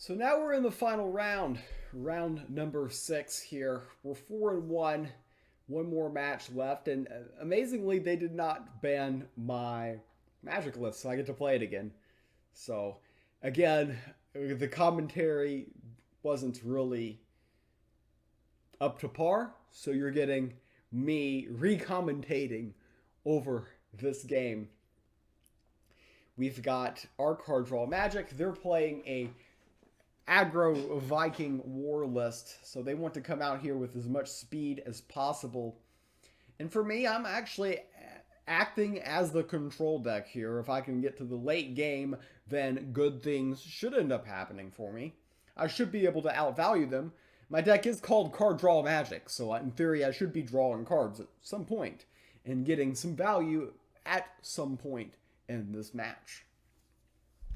So now we're in the final round, round number 6 here. We're 4-1, one more match left, and amazingly, they did not ban my magic list, so I get to play it again. So, again, the commentary wasn't really up to par, so you're getting me re-commentating over this game. We've got our card draw magic. They're playing a aggro Viking war list, so they want to come out here with as much speed as possible. And for me, I'm actually acting as the control deck here. If I can get to the late game, then good things should end up happening for me. I should be able to outvalue them. My deck is called Card Draw Magic, so in theory I should be drawing cards at some point and getting some value at some point in this match.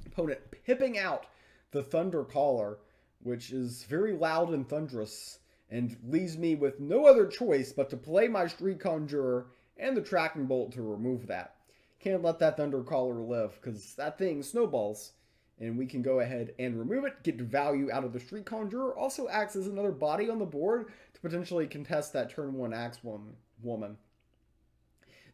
Opponent pipping out the Thunder Caller, which is very loud and thunderous, and leaves me with no other choice but to play my Street Conjurer and the Tracking Bolt to remove that. Can't let that Thunder Caller live, because that thing snowballs, and we can go ahead and remove it, get value out of the Street Conjurer, also acts as another body on the board to potentially contest that turn 1 Axe Woman.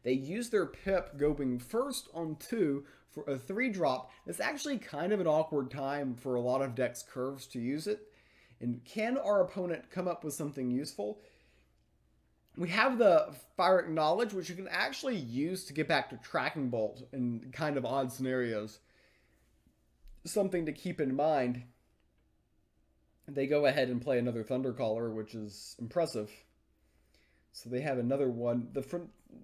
They use their Pip going first on 2 for a 3-drop. It's actually kind of an awkward time for a lot of decks curves to use it. And can our opponent come up with something useful? We have the Fire Acknowledge, which you can actually use to get back to Tracking Bolt in kind of odd scenarios. Something to keep in mind. They go ahead and play another Thundercaller, which is impressive. So they have another one. The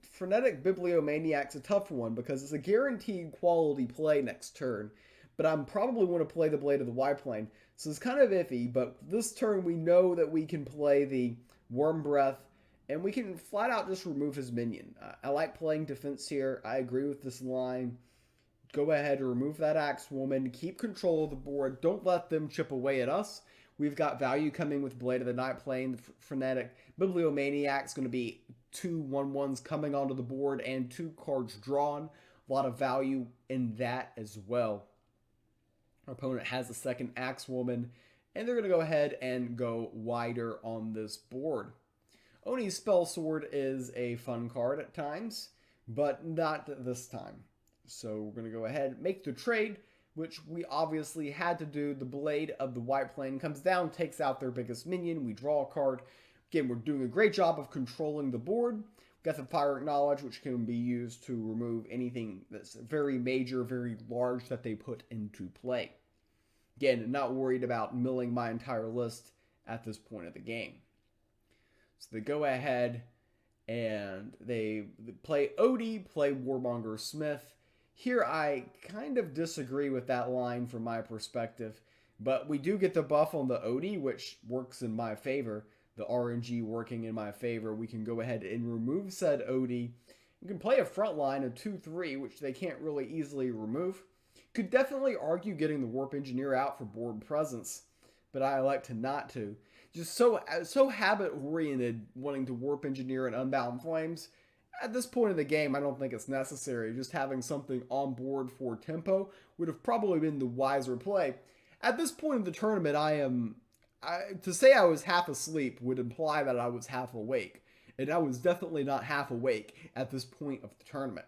Frenetic Bibliomaniac's a tough one because it's a guaranteed quality play next turn. But I'm probably want to play the Blade of the Y-Plane. So it's kind of iffy, but this turn we know that we can play the Worm Breath, and we can flat out just remove his minion. I like playing defense here. I agree with this line. Go ahead and remove that Axe Woman. Keep control of the board. Don't let them chip away at us. We've got value coming with Blade of the Night Plane. The Frenetic Bibliomaniac's going to be 2 1/1s coming onto the board and 2 cards drawn. A lot of value in that as well. Our opponent has a second Axe Woman, and they're going to go ahead and go wider on this board. Oni's Spell Sword is a fun card at times, but not this time. So we're going to go ahead and make the trade, which we obviously had to do. The Blade of the White Plane comes down, takes out their biggest minion. We draw a card. Again, we're doing a great job of controlling the board. We've got the Fire Acknowledge, which can be used to remove anything that's very major, very large that they put into play. Again, not worried about milling my entire list at this point of the game. So they go ahead and they play Odie, play Warmonger Smith. Here I kind of disagree with that line from my perspective, but we do get the buff on the Odie, which works in my favor. The RNG working in my favor. We can go ahead and remove said Odie. You can play a front line of 2-3, which they can't really easily remove. Could definitely argue getting the Warp Engineer out for board presence, but I elect to not to. Just so habit-oriented, wanting to Warp Engineer and Unbound Flames. At this point in the game, I don't think it's necessary. Just having something on board for tempo would have probably been the wiser play. At this point in the tournament, to say I was half asleep would imply that I was half awake. And I was definitely not half awake at this point of the tournament.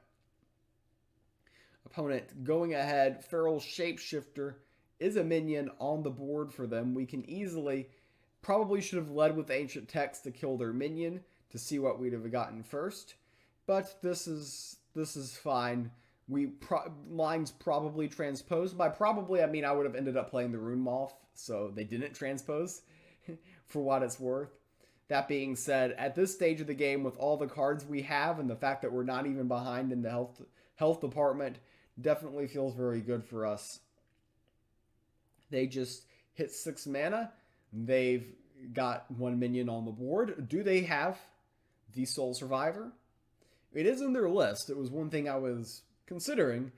Opponent going ahead, Feral Shapeshifter is a minion on the board for them. We can easily, probably should have led with Ancient Text to kill their minion to see what we'd have gotten first. But this is fine. Lines probably transposed. By probably, I mean I would have ended up playing the Rune Moth, so they didn't transpose for what it's worth. That being said, at this stage of the game, with all the cards we have and the fact that we're not even behind in the health department, definitely feels very good for us. They just hit 6 mana. They've got 1 minion on the board. Do they have the Soul Survivor? It is in their list. It was one thing I was considering,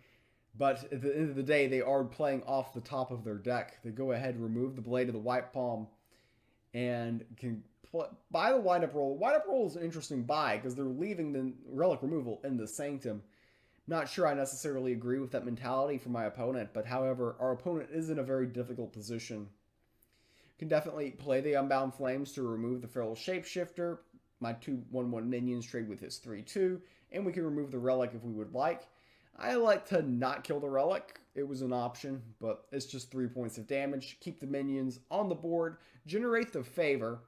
but at the end of the day, they are playing off the top of their deck. They go ahead and remove the Blade of the White Palm and can buy the Wind Up Roll. Wind Up Roll is an interesting buy because they're leaving the Relic Removal in the Sanctum. Not sure I necessarily agree with that mentality for my opponent, but however, our opponent is in a very difficult position. Can definitely play the Unbound Flames to remove the Feral Shapeshifter. My 2/1/1 minions trade with his 3/2, and we can remove the Relic if we would like. I like to not kill the Relic. It was an option, but it's just 3 points of damage. Keep the minions on the board, generate the favor,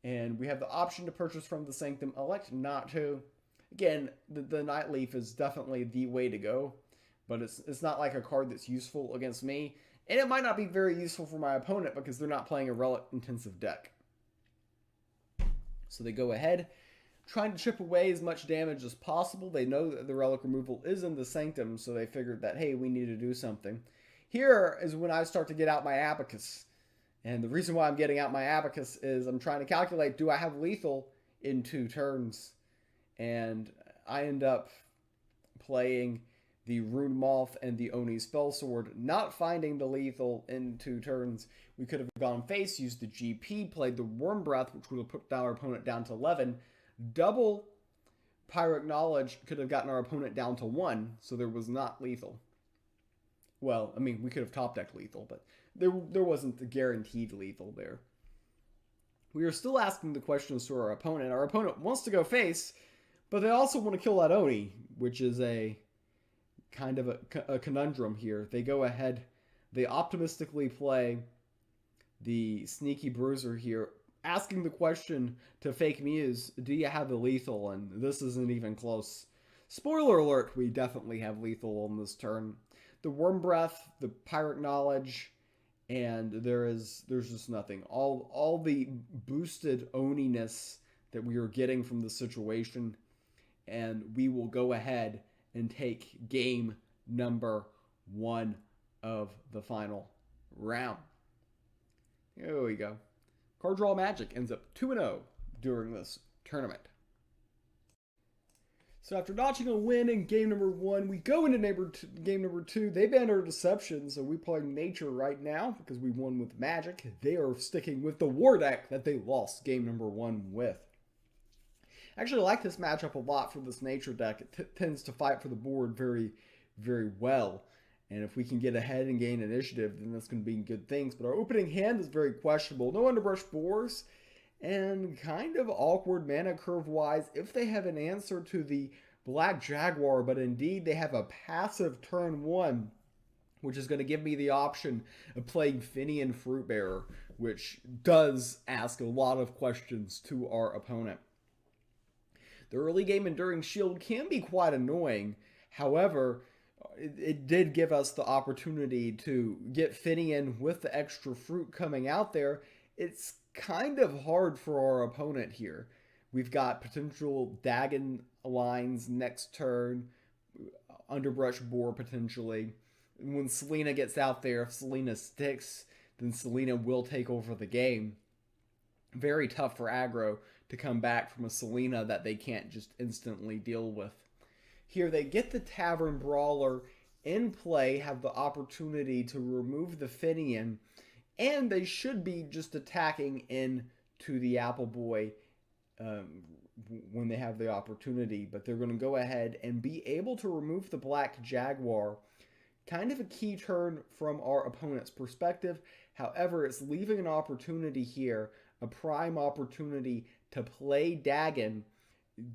and we have the option to purchase from the Sanctum. Elect not to. Again, the Nightleaf is definitely the way to go, but it's not like a card that's useful against me. And it might not be very useful for my opponent because they're not playing a relic-intensive deck. So they go ahead, trying to chip away as much damage as possible. They know that the relic removal is in the Sanctum, so they figured that, hey, we need to do something. Here is when I start to get out my Abacus. And the reason why I'm getting out my Abacus is I'm trying to calculate, do I have lethal in 2 turns? And I end up playing the Rune Moth and the Oni Spellsword, not finding the lethal in 2 turns. We could have gone face, used the GP, played the Worm Breath, which would have put our opponent down to 11. Double Pyrrhic Knowledge could have gotten our opponent down to 1, so there was not lethal. Well, I mean, we could have top-decked lethal, but there wasn't the guaranteed lethal there. We are still asking the questions to our opponent. Our opponent wants to go face, but they also want to kill that Oni, which is a kind of a conundrum here. They go ahead, they optimistically play the Sneaky Bruiser here, asking the question to FakeMews, do you have the lethal? And this isn't even close. Spoiler alert, we definitely have lethal on this turn. The Worm Breath, the Pyrrhic Knowledge, and there's just nothing. All the boosted Oni-ness that we are getting from the situation, and we will go ahead and take game number 1 of the final round. Here we go. Card Draw Magic ends up 2-0 during this tournament. So after notching a win in game number 1, we go into game number 2. They banned our Deception, so we play Nature right now because we won with Magic. They are sticking with the War deck that they lost game number 1 with. I actually like this matchup a lot for this Nature deck. It tends to fight for the board very, very well. And if we can get ahead and gain initiative, then that's going to be good things. But our opening hand is very questionable. No Underbrush Boars, and kind of awkward mana curve-wise if they have an answer to the Black Jaguar. But indeed, they have a passive turn 1, which is going to give me the option of playing Finian Fruitbearer, which does ask a lot of questions to our opponent. The early game Enduring Shield can be quite annoying. However, it did give us the opportunity to get Finian with the extra fruit coming out there. It's kind of hard for our opponent here. We've got potential Dagon lines next turn, Underbrush Boar potentially. When Selena gets out there, if Selena sticks, then Selena will take over the game. Very tough for aggro to come back from a Selena that they can't just instantly deal with. Here they get the Tavern Brawler in play, have the opportunity to remove the Finian, and they should be just attacking into the Apple Boy when they have the opportunity, but they're going to go ahead and be able to remove the Black Jaguar. Kind of a key turn from our opponent's perspective. However, it's leaving an opportunity here, a prime opportunity to play Dagon,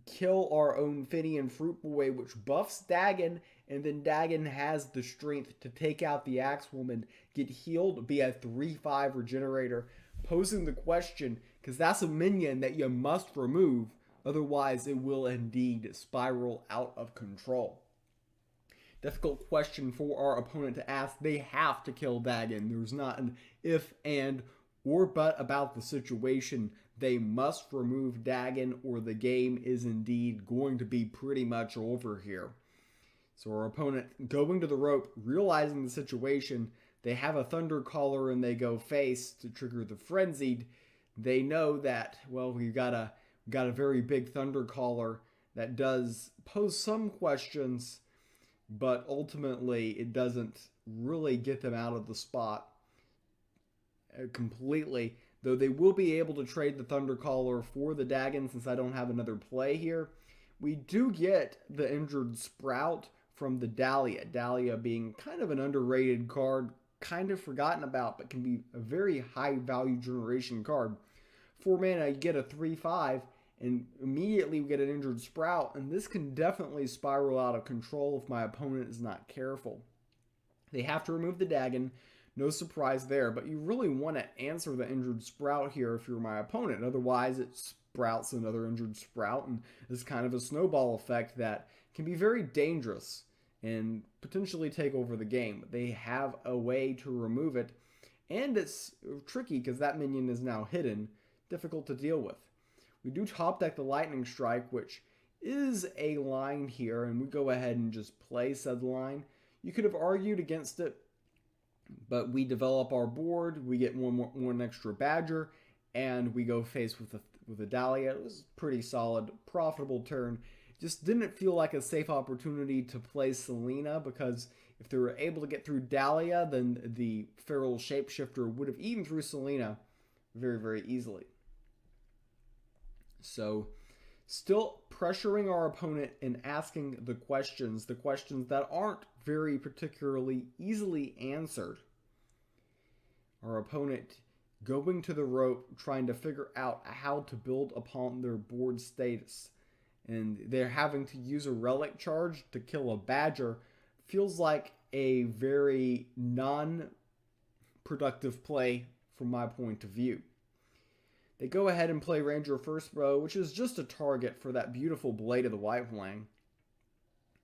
kill our own Finian Fruit Boy, which buffs Dagon, and then Dagon has the strength to take out the Axewoman, get healed, be a 3/5 regenerator, posing the question, because that's a minion that you must remove, otherwise it will indeed spiral out of control. Difficult question for our opponent to ask. They have to kill Dagon. There's not an if, and, or but about the situation. They must remove Dagon or the game is indeed going to be pretty much over here. So our opponent going to the rope, realizing the situation, they have a Thunder Caller and they go face to trigger the Frenzied. They know that, well, we've got a very big Thunder Caller that does pose some questions, but ultimately it doesn't really get them out of the spot completely. Though they will be able to trade the Thunder Caller for the Dagon since I don't have another play here. We do get the injured Sprout, from the Dahlia. Dahlia being kind of an underrated card, kind of forgotten about, but can be a very high value generation card. 4 mana, you get a 3/5, and immediately we get an injured Sprout, and this can definitely spiral out of control if my opponent is not careful. They have to remove the Dagon, no surprise there, but you really want to answer the injured Sprout here if you're my opponent. Otherwise, it sprouts another injured Sprout, and it's kind of a snowball effect that can be very dangerous and potentially take over the game. They have a way to remove it, and it's tricky because that minion is now hidden, difficult to deal with. We do top deck the Lightning Strike, which is a line here, and we go ahead and just play said line. You could have argued against it, but we develop our board, we get one extra Badger, and we go face with a Dahlia. It was pretty solid, profitable turn. Just didn't feel like a safe opportunity to play Selena, because if they were able to get through Dahlia, then the Feral Shapeshifter would have eaten through Selena very, very easily. So, still pressuring our opponent and asking the questions that aren't very particularly easily answered. Our opponent going to the rope, trying to figure out how to build upon their board status. And they're having to use a relic charge to kill a Badger. Feels like a very non-productive play from my point of view. They go ahead and play Ranger First Bow, which is just a target for that beautiful Blade of the White Flang.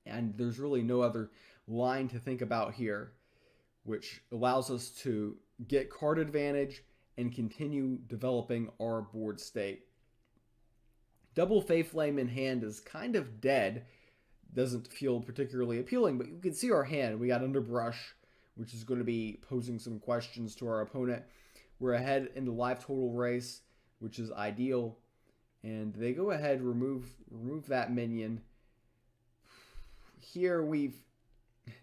And there's really no other line to think about here, which allows us to get card advantage and continue developing our board state. Double Faith Flame in hand is kind of dead. Doesn't feel particularly appealing, but you can see our hand. We got Underbrush, which is going to be posing some questions to our opponent. We're ahead in the life total race, which is ideal. And they go ahead, remove that minion. Here we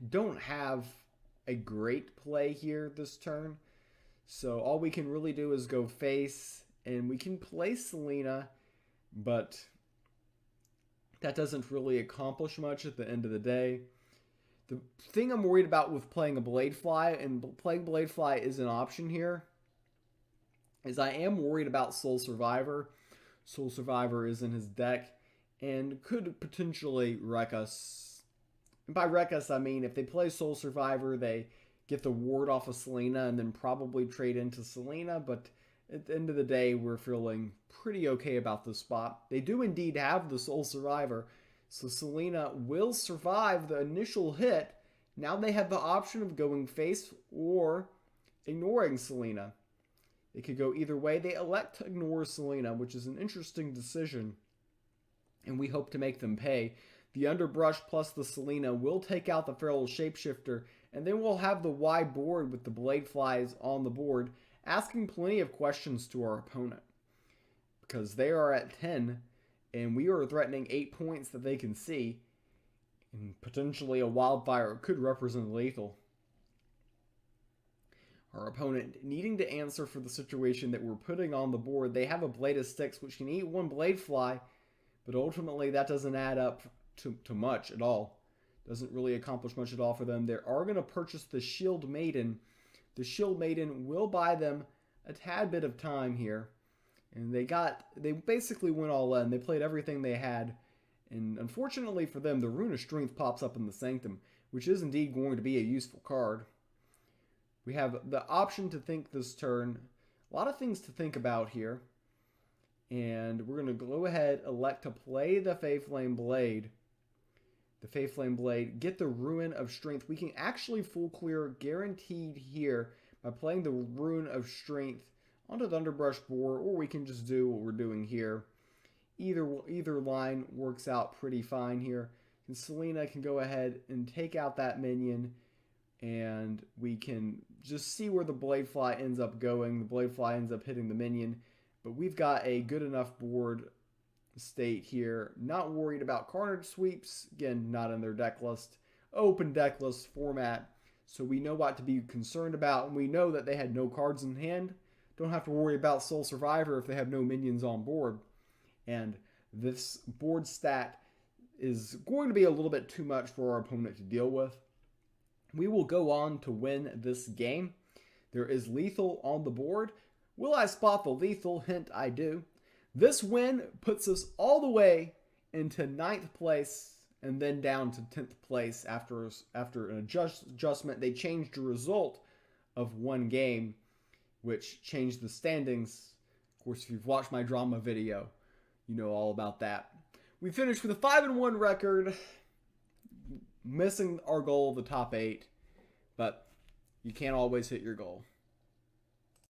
don't have a great play here this turn. So all we can really do is go face, and we can play Selena, but that doesn't really accomplish much at the end of the day. The thing I'm worried about with playing a Bladefly, and playing Bladefly is an option here, is I am worried about Soul Survivor. Soul Survivor is in his deck and could potentially wreck us. And by wreck us, I mean if they play Soul Survivor, they get the ward off of Selena and then probably trade into Selena, but at the end of the day, we're feeling pretty okay about this spot. They do indeed have the Soul Survivor, so Selena will survive the initial hit. Now they have the option of going face or ignoring Selena. They could go either way. They elect to ignore Selena, which is an interesting decision, and we hope to make them pay. The Underbrush plus the Selena will take out the Feral Shapeshifter, and then we'll have the wide board with the Bladeflies on the board, asking plenty of questions to our opponent. Because they are at 10, and we are threatening 8 points that they can see, and potentially a Wildfire could represent lethal. Our opponent needing to answer for the situation that we're putting on the board. They have a Blade of Sticks, which can eat one Bladefly, but ultimately that doesn't add up to much at all. Doesn't really accomplish much at all for them. They are going to purchase the Shield Maiden. The Shield Maiden will buy them a tad bit of time here. And they basically went all in. They played everything they had. And unfortunately for them, the Rune of Strength pops up in the Sanctum, which is indeed going to be a useful card. We have the option to think this turn. A lot of things to think about here. And we're going to go ahead, elect to play the Faithflame Blade. The Faithflame Blade, get the Rune of Strength. We can actually full clear guaranteed here by playing the Rune of Strength onto the Underbrush board, or we can just do what we're doing here. Either line works out pretty fine here. And Selena can go ahead and take out that minion, and we can just see where the Bladefly ends up going. The Bladefly ends up hitting the minion, but we've got a good enough board state here. Not worried about Carnage Sweeps. Again, not in their deck list. Open deck list format, so we know what to be concerned about, and we know that they had no cards in hand. Don't have to worry about Soul Survivor if they have no minions on board. And this board stat is going to be a little bit too much for our opponent to deal with. We will go on to win this game. There is lethal on the board. Will I spot the lethal? Hint, I do. This win puts us all the way into 9th place and then down to 10th place after an adjustment. They changed the result of one game, which changed the standings. Of course, if you've watched my drama video, you know all about that. We finished with a 5-1 record, missing our goal of the top 8, but you can't always hit your goal.